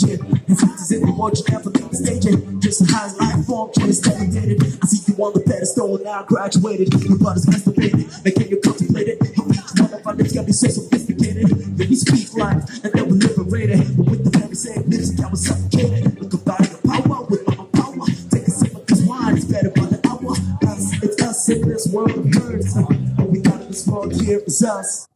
it. His heat is in the watch, never leave the stage it. Just high life form, just elevated. I see you on the pedestal, now graduated. Your brother's masturbated, making you contemplate it. Each one of our lips gotta be so sophisticated. Then we speak life, and then we liberate it. But with the very same music, I was suffocated. Look about your power, with my power. Take a sip of this wine, it's better by the hour. It's us in this world of hurts. What we got in this world here is us.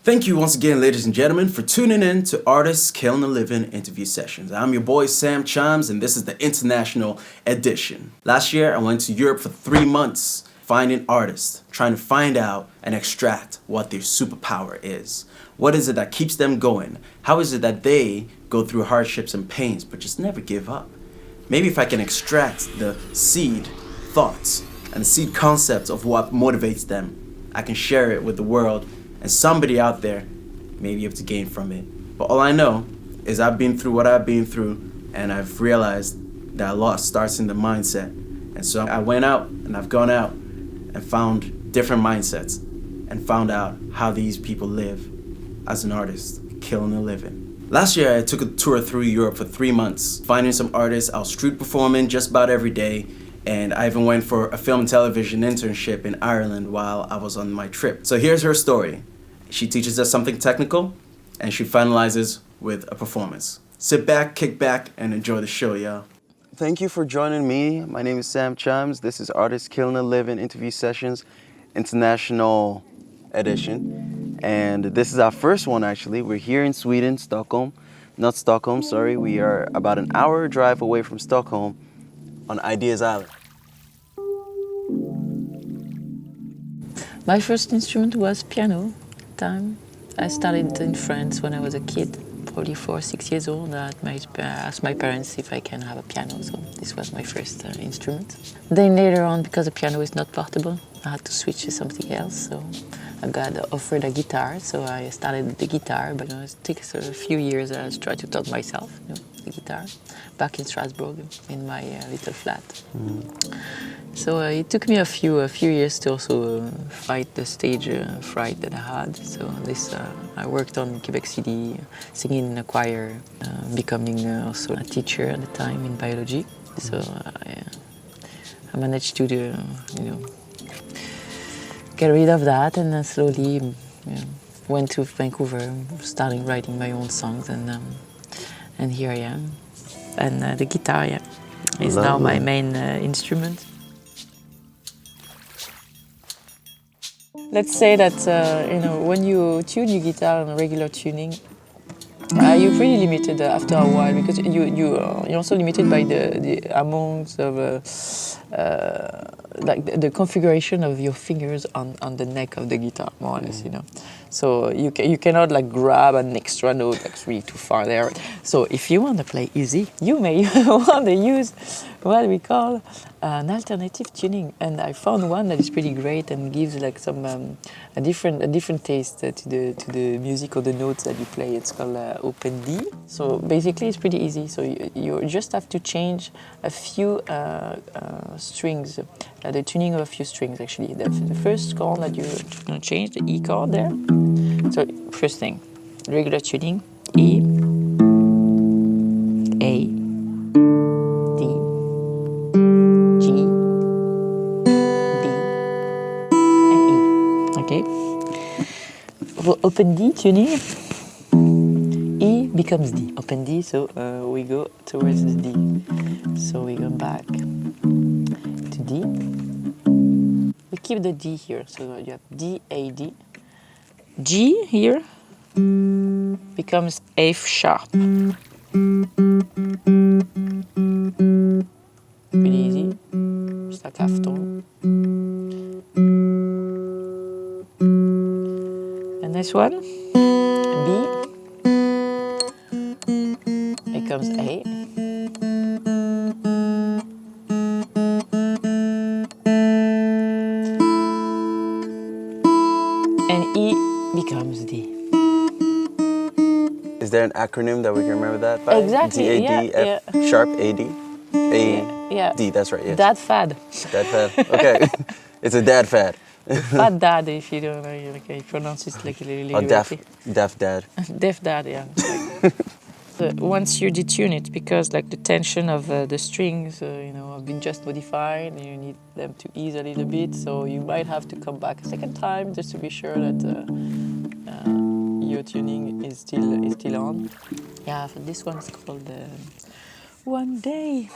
Thank you once again, ladies and gentlemen, for tuning in to Artists Killing a Living interview sessions. I'm your boy, Sam Chimes, and this is the international edition. Last year, I went to Europe for 3 months, finding artists, trying to find out and extract what their superpower is. What is it that keeps them going? How is it that they go through hardships and pains, but just never give up? Maybe if I can extract the seed thoughts and the seed concepts of what motivates them, I can share it with the world, and somebody out there may be able to gain from it. But all I know is I've been through what I've been through, and I've realized that a lot starts in the mindset. And so I went out and I've gone out and found different mindsets and found out how these people live as an artist, killing a living. Last year I took a tour through Europe for 3 months, finding some artists. I was street performing just about every day. And I even went for a film and television internship in Ireland while I was on my trip. So here's her story. She teaches us something technical, and she finalizes with a performance. Sit back, kick back, and enjoy the show, y'all. Thank you for joining me. My name is Sam Chimes. This is Artists Killing a Living interview sessions, international edition. And this is our first one, actually. We're here in Sweden, Stockholm. Not Stockholm, sorry. We are about an hour drive away from Stockholm on Ideas Island. My first instrument was piano at the time. I started in France when I was a kid, probably 4 or 6 years old. I asked my parents if I can have a piano, so this was my first instrument. Then later on, because the piano is not portable, I had to switch to something else, so I got offered a guitar, so I started with the guitar, but it takes a few years I tried to taught myself, the guitar, back in Strasbourg, in my little flat. So it took me a few years to also fight the stage fright that I had. So I worked on Quebec City, singing in a choir, becoming also a teacher at the time in biology. So I managed to get rid of that, and then slowly went to Vancouver, starting writing my own songs, and here I am. And the guitar, is now my main instrument. Let's say that when you tune your guitar on a regular tuning, you're pretty limited after a while, because you're also limited by the amounts of like the configuration of your fingers on the neck of the guitar, more or less, So you cannot like grab an extra note that's really too far there. So if you want to play easy, you may want to use what we call an alternative tuning, and I found one that is pretty great and gives like some a different taste to the music or the notes that you play. It's called Open D. So basically, it's pretty easy. So you just have to change a few strings, the tuning of a few strings actually. The first chord that you're going to change, the E chord there. So first thing, regular tuning, E, A, D, G, B, and E. Okay. For open D tuning, E becomes D. Open D, so we go towards the D. So we go back to D. We keep the D here, so you have D, A, D. G here becomes F sharp. Pretty easy, just like half tone. And this one, B becomes A. And E becomes D. Is there an acronym that we can remember that by? Exactly, D-A-D, yeah, F sharp, A-D? A-D, that's right, yes. Dad fad. Dad fad, okay. It's a dad fad. Fat dad, if you don't know, you pronounce it like really deaf dad. Deaf dad, yeah. Once you detune it, because like the tension of the strings, have been just modified, and you need them to ease a little bit. So you might have to come back a second time just to be sure that your tuning is still on. Yeah, for this one it's called One Day.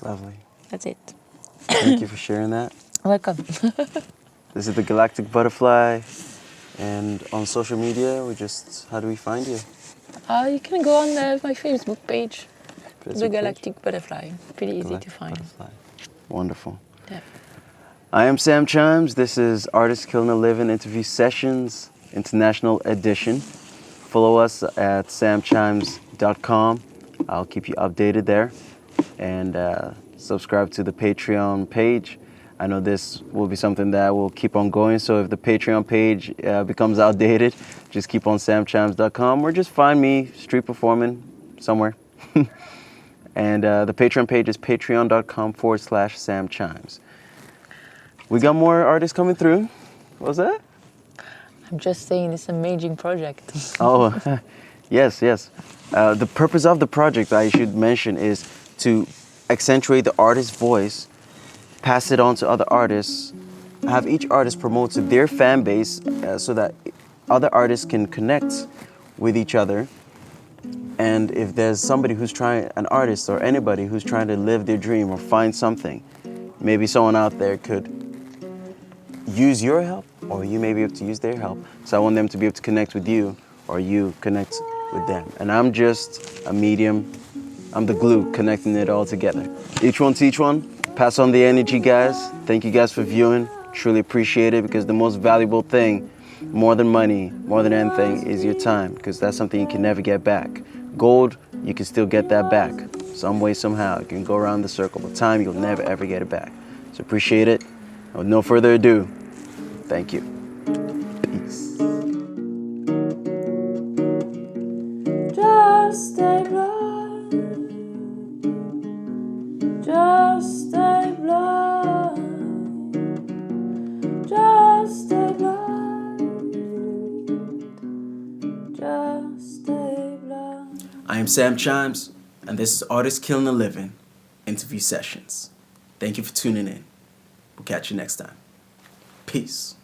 Lovely. That's it. Thank you for sharing that. Welcome. This is the Galactic Butterfly, and on social media, how do we find you? You can go on my Facebook page, The page? Galactic Butterfly. Pretty easy to find. Butterfly. Wonderful. Yeah. I am Sam Chimes. This is Artists Killing a Living Interview Sessions, International Edition. Follow us at samchimes.com. I'll keep you updated there. And subscribe to the Patreon page. I know this will be something that will keep on going, so if the Patreon page becomes outdated, just keep on samchimes.com or just find me street performing somewhere. And the Patreon page is patreon.com/samchimes. We got more artists coming through. What was that? I'm just saying it's an amazing project. Oh, yes. The purpose of the project, I should mention, is to accentuate the artist's voice, pass it on to other artists, have each artist promote to their fan base so that other artists can connect with each other. And if there's somebody an artist or anybody who's trying to live their dream or find something, maybe someone out there could use your help, or you may be able to use their help. So I want them to be able to connect with you, or you connect with them. And I'm just a medium. I'm the glue connecting it all together. Each one to each one. Pass on the energy, guys. Thank you guys for viewing. Truly appreciate it, because the most valuable thing, more than money, more than anything, is your time, because that's something you can never get back. Gold, you can still get that back. Some way, somehow. You can go around the circle, but time, you'll never ever get it back. So appreciate it. With no further ado, thank you. Peace. Just stay blind. Just stay blind. Just stay blind. Just stay blind. I am Sam Chimes, and this is Artists Killing a Living Interview Sessions. Thank you for tuning in. We'll catch you next time. Peace.